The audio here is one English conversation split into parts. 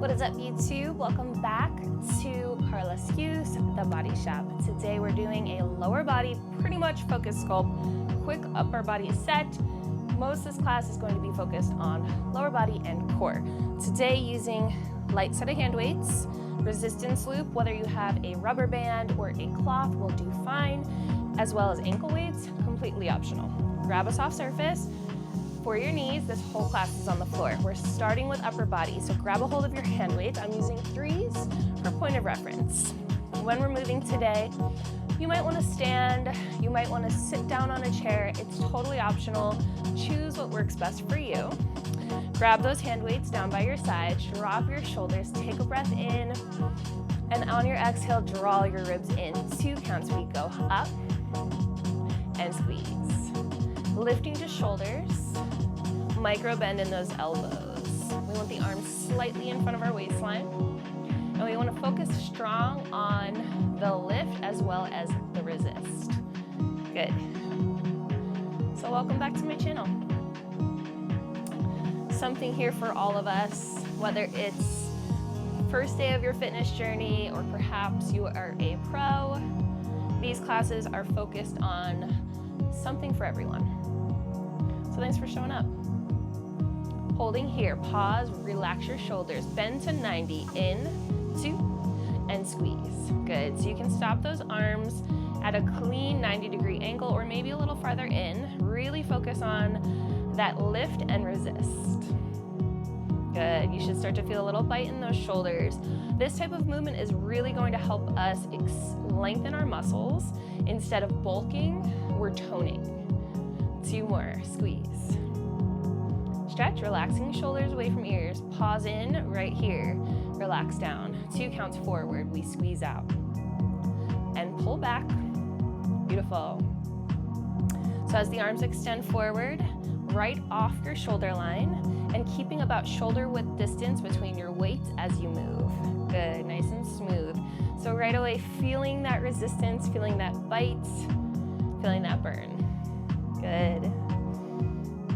What is up, YouTube? Welcome back to Carla Skeuse, The Body Shop. Today we're doing a lower body, pretty much focused sculpt, quick upper body set. Most of this class is going to be focused on lower body and core. Today using light set of hand weights, resistance loop, whether you have a rubber band or a cloth will do fine, as well as ankle weights, completely optional. Grab a soft surface. For your knees, this whole class is on the floor. We're starting with upper body, so grab a hold of your hand weights. I'm using 3s for point of reference. When we're moving today, you might want to stand, you might want to sit down on a chair. It's totally optional. Choose what works best for you. Grab those hand weights down by your side, drop your shoulders, take a breath in, and on your exhale, draw your ribs in. 2 counts, we go up and squeeze. Lifting to shoulders, micro bend in those elbows. We want the arms slightly in front of our waistline. And we want to focus strong on the lift as well as the resist. Good. So welcome back to my channel. Something here for all of us, whether it's first day of your fitness journey or perhaps you are a pro, these classes are focused on something for everyone. So thanks for showing up. Holding here, pause, relax your shoulders, bend to 90, in, 2, and squeeze. Good, so you can stop those arms at a clean 90-degree angle or maybe a little farther in. Really focus on that lift and resist. Good, you should start to feel a little bite in those shoulders. This type of movement is really going to help us lengthen our muscles. Instead of bulking, we're toning. 2 more, squeeze. Stretch, relaxing shoulders away from ears. Pause in right here, relax down. 2 counts forward, we squeeze out. And pull back, beautiful. So as the arms extend forward, right off your shoulder line, and keeping about shoulder width distance between your weights as you move. Good, nice and smooth. So right away, feeling that resistance, feeling that bite, feeling that burn. Good.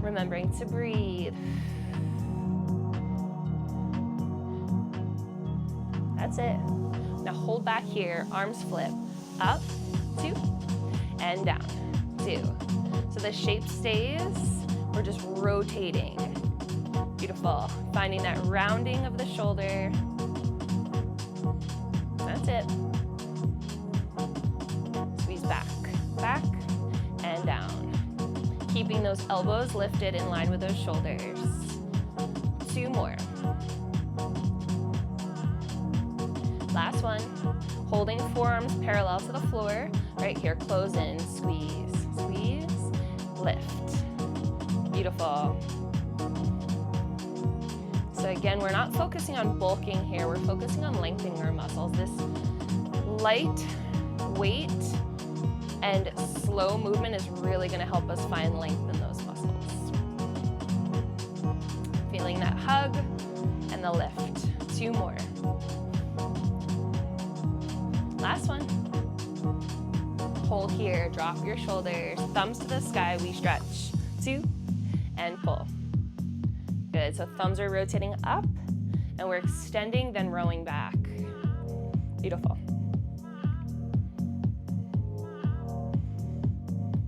Remembering to breathe. That's it. Now hold back here, arms flip. Up, 2, and down, 2. So the shape stays, we're just rotating. Beautiful. Finding that rounding of the shoulder. That's it. Squeeze back, back, and down. Keeping those elbows lifted in line with those shoulders. 2 more. Last one. Holding forearms parallel to the floor. Right here, close in, squeeze, squeeze, lift. Beautiful. So again, we're not focusing on bulking here. We're focusing on lengthening our muscles. This light weight and slow movement is really going to help us find length in those muscles. Feeling that hug and the lift. 2 more. Last one. Hold here, drop your shoulders, thumbs to the sky, we stretch. 2, and pull. Good, so thumbs are rotating up, and we're extending, then rowing back. Beautiful.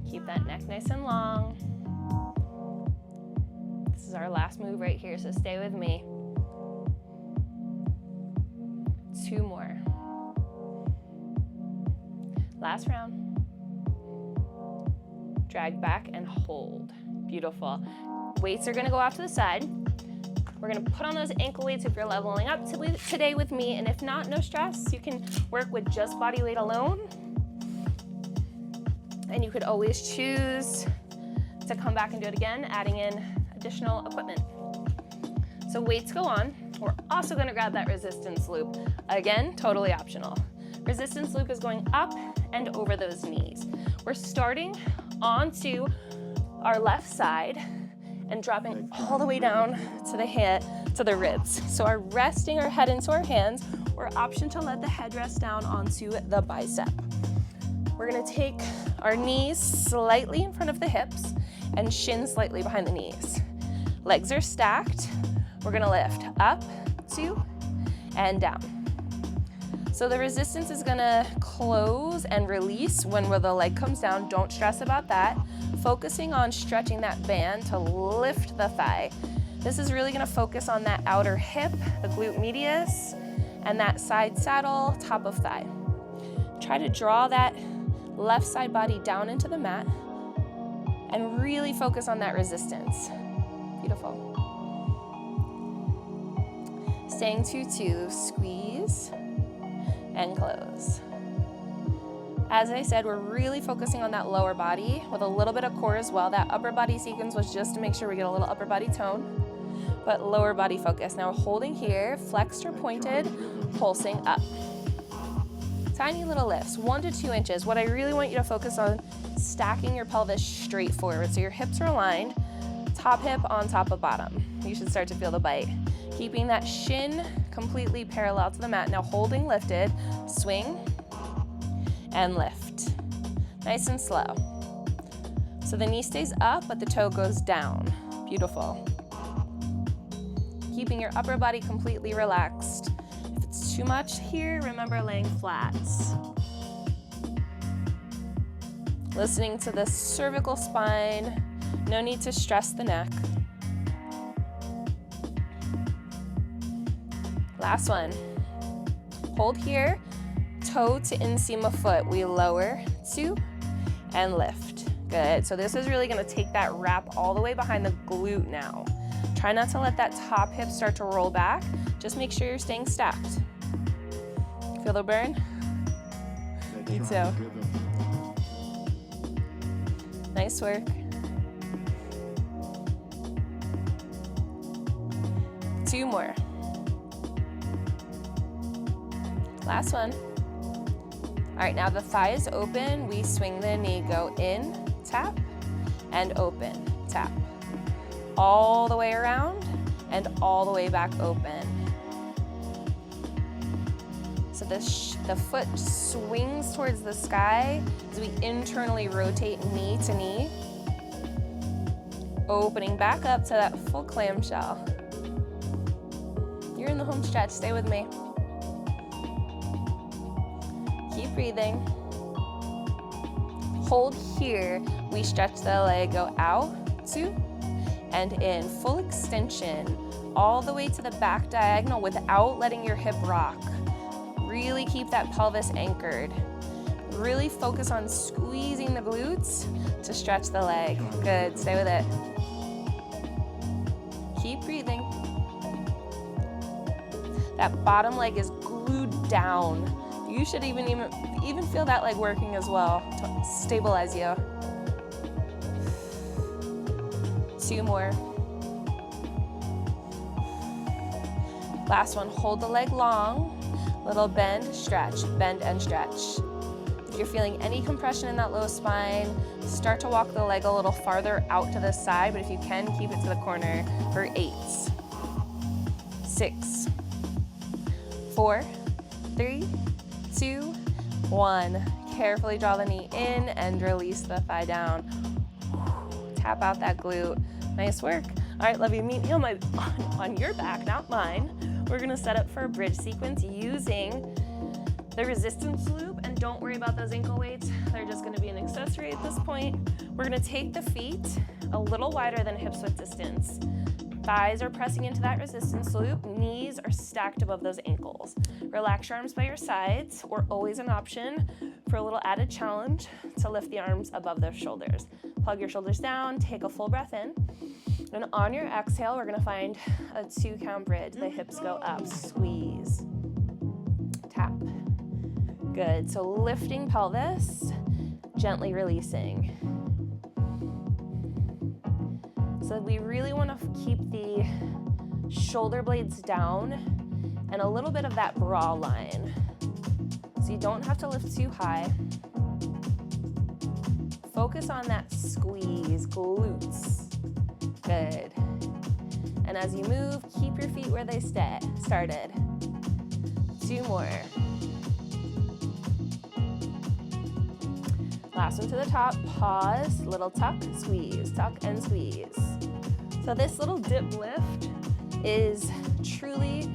Keep that neck nice and long. This is our last move right here, so stay with me. 2 more. Last round. Drag back and hold. Beautiful. Weights are gonna go off to the side. We're gonna put on those ankle weights if you're leveling up today with me, and if not, no stress. You can work with just body weight alone. And you could always choose to come back and do it again, adding in additional equipment. So weights go on. We're also gonna grab that resistance loop. Again, totally optional. Resistance loop is going up and over those knees. We're starting onto our left side and dropping all the way down to the head, to the ribs. So we're resting our head into our hands, or option to let the head rest down onto the bicep. We're gonna take our knees slightly in front of the hips and shins slightly behind the knees. Legs are stacked. We're gonna lift up, 2, and down. So the resistance is gonna close and release when the leg comes down. Don't stress about that. Focusing on stretching that band to lift the thigh. This is really gonna focus on that outer hip, the glute medius, and that side saddle, top of thigh. Try to draw that left side body down into the mat and really focus on that resistance. Beautiful. Staying 2-2, squeeze and close. As I said, we're really focusing on that lower body with a little bit of core as well. That upper body sequence was just to make sure we get a little upper body tone, but lower body focus. Now holding here, flexed or pointed, pulsing up. Tiny little lifts, 1 to 2 inches. What I really want you to focus on, stacking your pelvis straight forward. So your hips are aligned, top hip on top of bottom. You should start to feel the bite. Keeping that shin completely parallel to the mat. Now holding lifted, swing and lift. Nice and slow. So the knee stays up, but the toe goes down. Beautiful. Keeping your upper body completely relaxed. If it's too much here, remember laying flat. Listening to the cervical spine. No need to stress the neck. Last one. Hold here, toe to inseam of foot. We lower, 2, and lift. Good. So this is really gonna take that wrap all the way behind the glute now. Try not to let that top hip start to roll back. Just make sure you're staying stacked. Feel the burn? Me too. Nice work. Two more. Last one. All right, now the thigh is open. We swing the knee, go in, tap, and open, tap. All the way around and all the way back open. So the foot swings towards the sky as we internally rotate knee to knee. Opening back up to that full clamshell. You're in the home stretch, stay with me. Keep breathing. Hold here, we stretch the leg, go out, 2, and in, full extension, all the way to the back diagonal without letting your hip rock. Really keep that pelvis anchored. Really focus on squeezing the glutes to stretch the leg. Good, stay with it. Keep breathing. That bottom leg is glued down. You should even feel that leg working as well to stabilize you. 2 more. Last one, hold the leg long. Little bend, and stretch. If you're feeling any compression in that low spine, start to walk the leg a little farther out to the side, but if you can, keep it to the corner for 8, 6, 4, 3, 2, 1. Carefully draw the knee in and release the thigh down. Tap out that glute. Nice work. All right, love you. Meet me on your back, not mine. We're gonna set up for a bridge sequence using the resistance loop, and don't worry about those ankle weights. They're just gonna be an accessory at this point. We're gonna take the feet a little wider than hips width distance. Thighs are pressing into that resistance loop. Knees are stacked above those ankles. Relax your arms by your sides, or always an option for a little added challenge to lift the arms above those shoulders. Plug your shoulders down, take a full breath in. And on your exhale, we're gonna find a 2 count bridge. The hips go up, squeeze, tap. Good, so lifting pelvis, gently releasing. So we really wanna keep the shoulder blades down and a little bit of that bra line. So you don't have to lift too high. Focus on that squeeze, glutes. Good. And as you move, keep your feet where they started. 2 more. Last one to the top, pause, little tuck, and squeeze. So this little dip lift is truly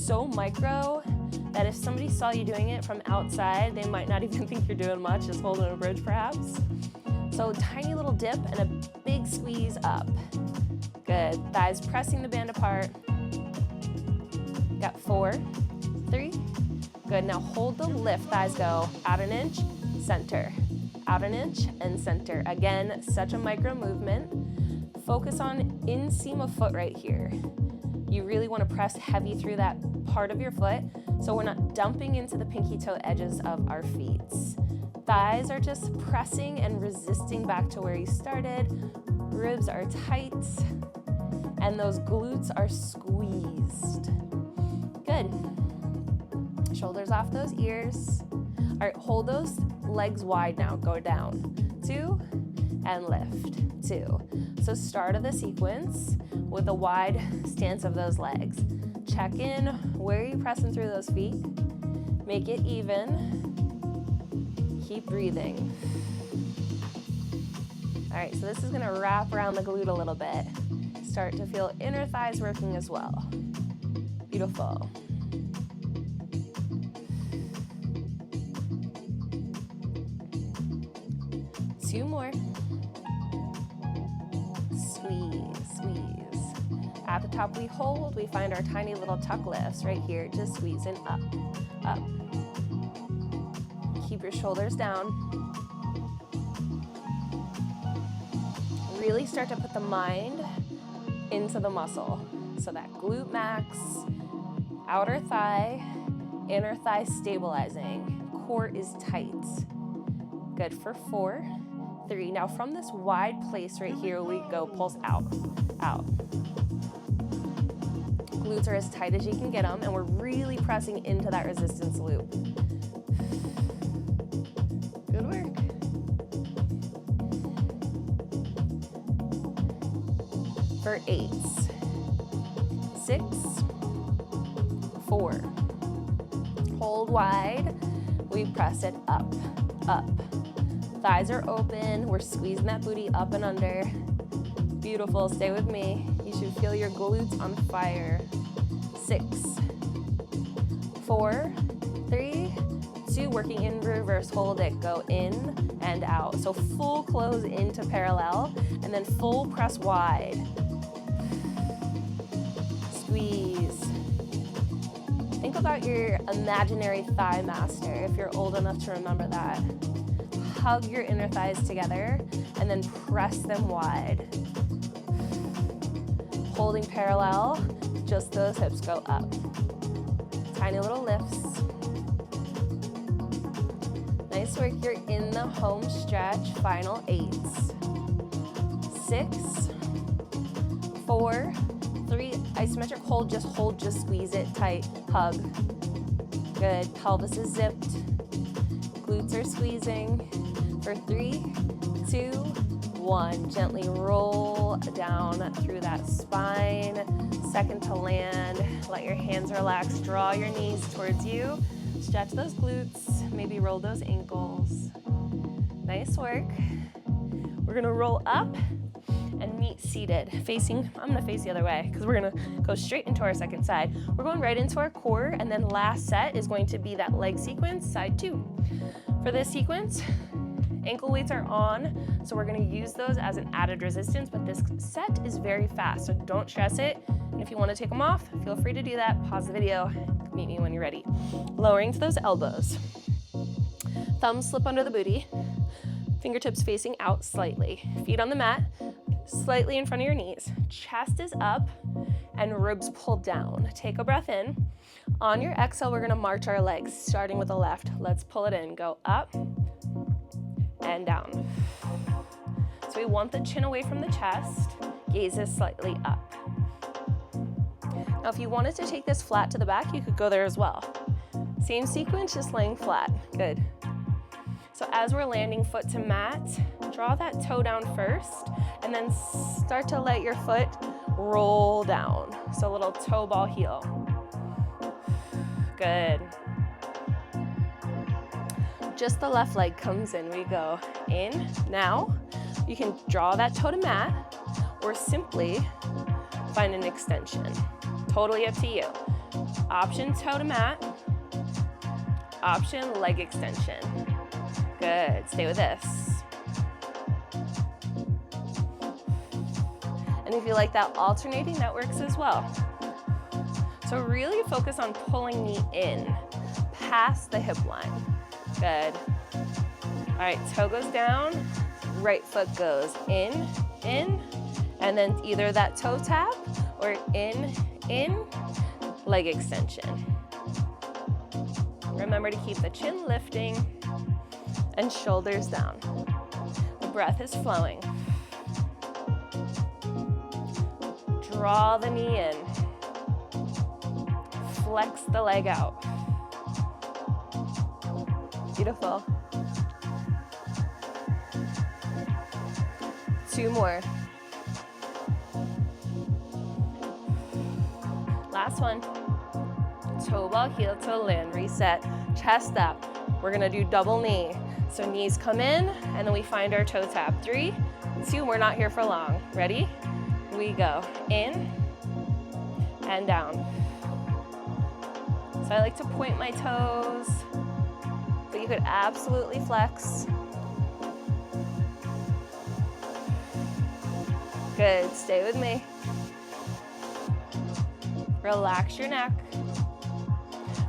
so micro that if somebody saw you doing it from outside, they might not even think you're doing much, just holding a bridge perhaps. So tiny little dip and a big squeeze up. Good, thighs pressing the band apart. Got 4, 3, good. Now hold the lift, thighs go out an inch, center, out an inch and center. Again, such a micro movement. Focus on inseam of foot right here. You really want to press heavy through that part of your foot so we're not dumping into the pinky toe edges of our feet. Thighs are just pressing and resisting back to where you started. Ribs are tight and those glutes are squeezed. Good. Shoulders off those ears. All right, hold those legs wide now. Go down, 2, and lift, 2. So start of the sequence with a wide stance of those legs. Check in, where are you pressing through those feet? Make it even. Keep breathing. All right, so this is gonna wrap around the glute a little bit. Start to feel inner thighs working as well. Beautiful. Two more. Squeeze, squeeze. At the top we hold, we find our tiny little tuck lifts right here, just squeezing up, up. Keep your shoulders down. Really start to put the mind into the muscle. So that glute max, outer thigh, inner thigh stabilizing. Core is tight. Good for 4, 3. Now from this wide place right here, we go pulse out, out. Glutes are as tight as you can get them, and we're really pressing into that resistance loop. Good work. For 8, 6, 4. Hold wide. We press it up, up. Thighs are open. We're squeezing that booty up and under. Beautiful. Stay with me. You should feel your glutes on fire. 6, 4, 3, 2. Working in reverse. Hold it. Go in and out. So full close into parallel and then full press wide. Squeeze. Think about your imaginary thigh master if you're old enough to remember that. Hug your inner thighs together and then press them wide. Holding parallel, just those hips go up. Tiny little lifts. Nice work, you're in the home stretch. Final 8, 6, 4, 3, isometric hold, just squeeze it tight, hug. Good, pelvis is zipped, glutes are squeezing. For 3, 2, 1, gently roll down through that spine, second to land, let your hands relax, draw your knees towards you, stretch those glutes, maybe roll those ankles. Nice work. We're gonna roll up and meet seated, facing, I'm gonna face the other way because we're gonna go straight into our second side. We're going right into our core, and then last set is going to be that leg sequence, side 2. For this sequence, ankle weights are on, so we're gonna use those as an added resistance, but this set is very fast, so don't stress it. And if you wanna take them off, feel free to do that. Pause the video, meet me when you're ready. Lowering to those elbows. Thumbs slip under the booty, fingertips facing out slightly. Feet on the mat, slightly in front of your knees. Chest is up and ribs pulled down. Take a breath in. On your exhale, we're gonna march our legs, starting with the left. Let's pull it in, go up, and down. So we want the chin away from the chest, gaze is slightly up. Now if you wanted to take this flat to the back, you could go there as well. Same sequence, just laying flat, good. So as we're landing foot to mat, draw that toe down first, and then start to let your foot roll down. So a little toe ball heel. Good. Just the left leg comes in, we go in. Now, you can draw that toe to mat or simply find an extension. Totally up to you. Option toe to mat. Option leg extension. Good, stay with this. And if you like that alternating, that works as well. So really focus on pulling knee in, past the hip line. Good. All right, toe goes down, right foot goes in, and then either that toe tap or in, leg extension. Remember to keep the chin lifting and shoulders down. The breath is flowing. Draw the knee in. Flex the leg out. Beautiful. 2 more. Last one. Toe ball, heel toe, land, reset, chest up. We're gonna do double knee. So knees come in, and then we find our toe tap. 3, 2, we're not here for long. Ready? We go in and down. So I like to point my toes, but you could absolutely flex. Good, stay with me. Relax your neck.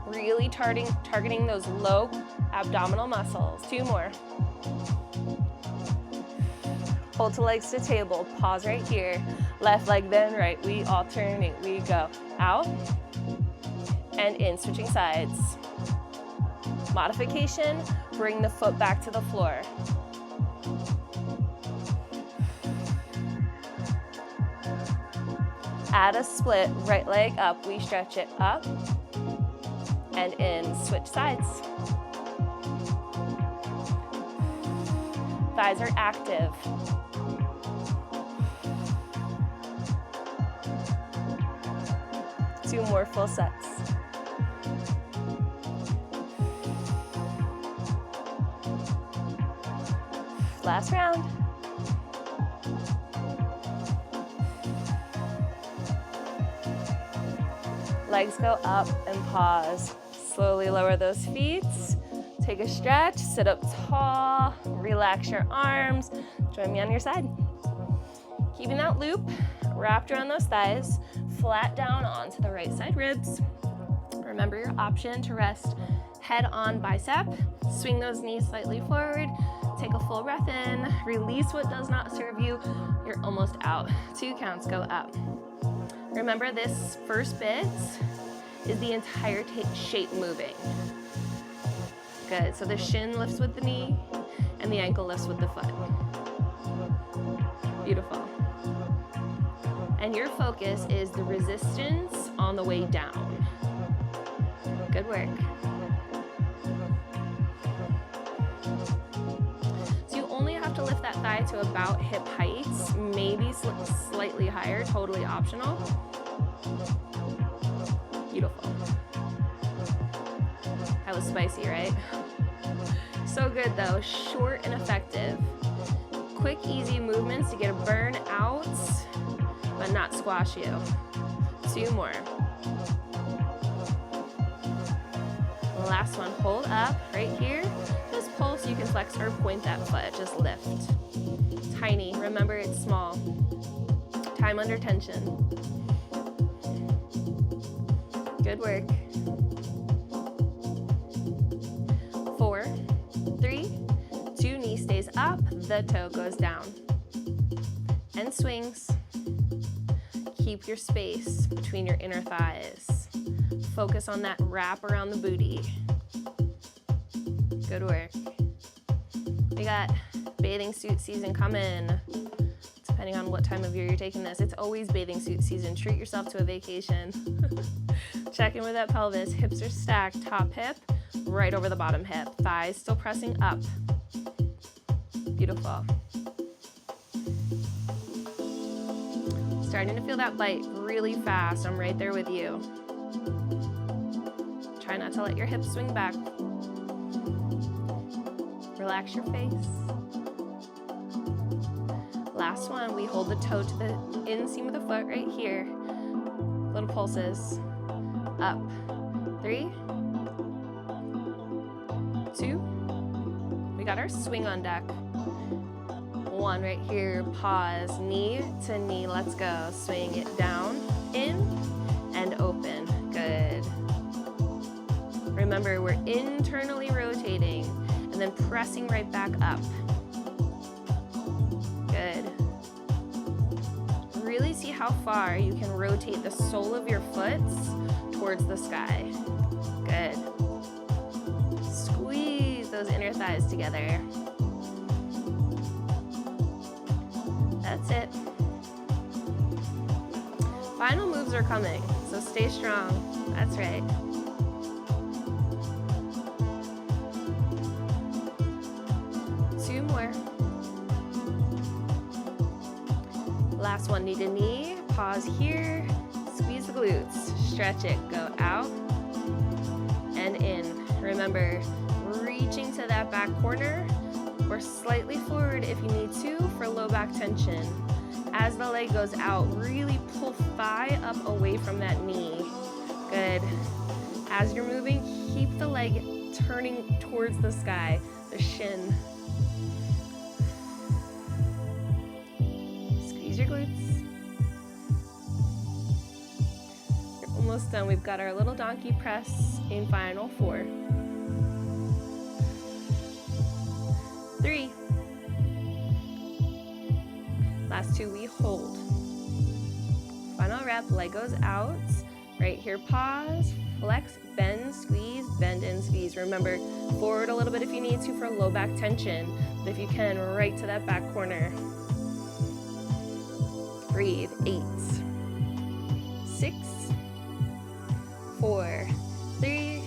Really targeting those low abdominal muscles. 2 more. Hold to legs to table. Pause right here. Left leg, then right. We alternate. We go out and in, switching sides. Modification, bring the foot back to the floor. Add a split, right leg up. We stretch it up and in, switch sides. Thighs are active. Two more full sets. Last round. Legs go up and pause. Slowly lower those feet. Take a stretch, sit up tall, relax your arms. Join me on your side. Keeping that loop wrapped around those thighs, flat down onto the right side ribs. Remember your option to rest head on bicep. Swing those knees slightly forward. Take a full breath in. Release what does not serve you. You're almost out. 2 counts, go up. Remember, this first bit is the entire shape moving. Good, so the shin lifts with the knee and the ankle lifts with the foot. Beautiful. And your focus is the resistance on the way down. Good work. So you only have to lift that thigh to about hip height, maybe slightly higher, totally optional. Beautiful. That was spicy, right? So good though, short and effective. Quick, easy movements to get a burn out, but not squash you. 2 more. Last one, hold up right here. Just pull so you can flex or point that foot, just lift. Tiny, remember it's small. Time under tension. Good work. 4, 3, 2, knee stays up, the toe goes down. And swings. Keep your space between your inner thighs. Focus on that wrap around the booty. Good work. We got bathing suit season coming. Depending on what time of year you're taking this, it's always bathing suit season. Treat yourself to a vacation. Check in with that pelvis. Hips are stacked, top hip, right over the bottom hip. Thighs still pressing up. Beautiful. Starting to feel that bite really fast. I'm right there with you. Try not to let your hips swing back. Relax your face. Last one, we hold the toe to the inseam of the foot right here. Little pulses. up. 3, 2, we got our swing on deck. 1 right here, pause, knee to knee, let's go. Swing it down, in, and open, good. Remember, we're internally rotating and then pressing right back up. Good. Really see how far you can rotate the sole of your foot towards the sky. Good. Squeeze those inner thighs together. That's it. Final moves are coming, so stay strong. That's right. Two more. Last one, knee to knee. Pause here. Squeeze the glutes. Stretch it. Go out and in. Remember, reaching to that back corner or slightly forward if you need to for low back tension. As the leg goes out, really pull thigh up away from that knee. Good. As you're moving, keep the leg turning towards the sky, the shin. Squeeze your glutes. You're almost done. We've got our little donkey press in final 4. 3. Last 2, we hold. Final rep, leg goes out. Right here, pause, flex, bend, squeeze, bend and squeeze. Remember, forward a little bit if you need to for low back tension, but if you can, right to that back corner. Breathe, 8, 6, 4, 3,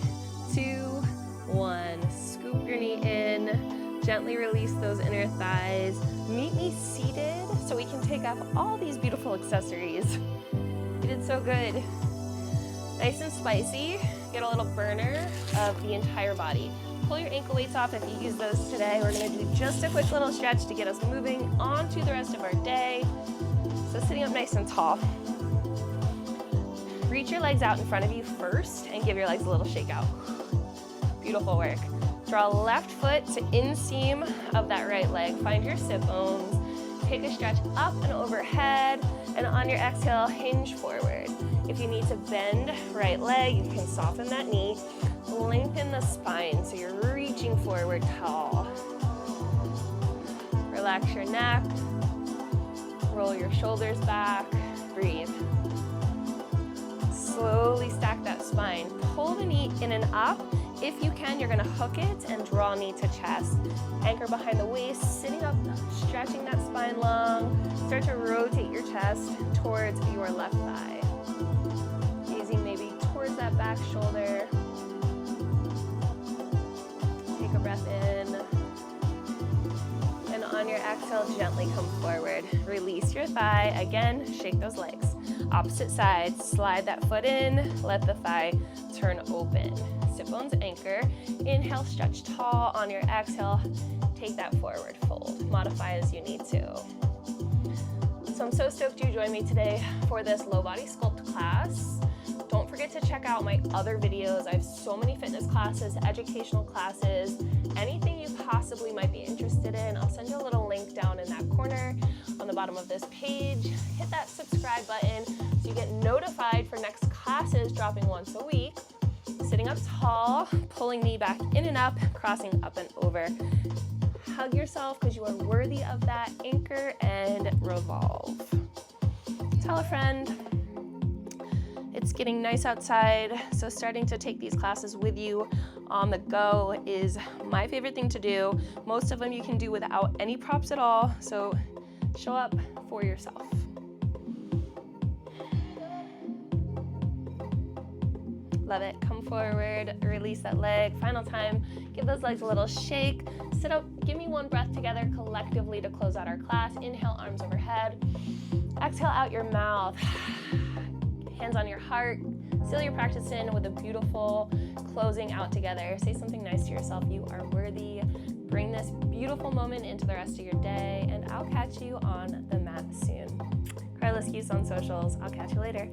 2, 1. Scoop your knee in. Gently release those inner thighs. Meet me seated so we can take off all these beautiful accessories. You did so good. Nice and spicy. Get a little burner of the entire body. Pull your ankle weights off if you use those today. We're gonna do just a quick little stretch to get us moving on to the rest of our day. So sitting up nice and tall. Reach your legs out in front of you first and give your legs a little shake out. Beautiful work. Draw left foot to inseam of that right leg. Find your sit bones. Take a stretch up and overhead, and on your exhale, hinge forward. If you need to bend right leg, you can soften that knee. Lengthen the spine so you're reaching forward tall. Relax your neck. Roll your shoulders back. Breathe. Slowly stack that spine. Pull the knee in and up. If you can, you're gonna hook it and draw knee to chest. Anchor behind the waist, sitting up, stretching that spine long. Start to rotate your chest towards your left thigh. Gazing maybe towards that back shoulder. Take a breath in. And on your exhale, gently come forward. Release your thigh. Again, shake those legs. Opposite side, slide that foot in, let the thigh turn open. Sit bones anchor. Inhale, stretch tall. On your exhale, take that forward fold. Modify as you need to. So I'm so stoked you joined me today for this low body sculpt class. Don't forget to check out my other videos. I have so many fitness classes, educational classes, anything you possibly might be interested in. I'll send you a little link down in that corner on the bottom of this page. Hit that subscribe button so you get notified for next classes dropping once a week. Sitting up tall, pulling knee back in and up, crossing up and over. Hug yourself because you are worthy of that. Anchor and revolve. Tell a friend. It's getting nice outside, so starting to take these classes with you on the go is my favorite thing to do. Most of them you can do without any props at all, so show up for yourself. Love it. Come forward, release that leg. Final time, give those legs a little shake. Sit up, give me one breath together collectively to close out our class. Inhale, arms overhead. Exhale out your mouth. Hands on your heart. Seal your practice in with a beautiful closing out together. Say something nice to yourself. You are worthy. Bring this beautiful moment into the rest of your day, and I'll catch you on the mat soon. Carla Skeuse on socials. I'll catch you later.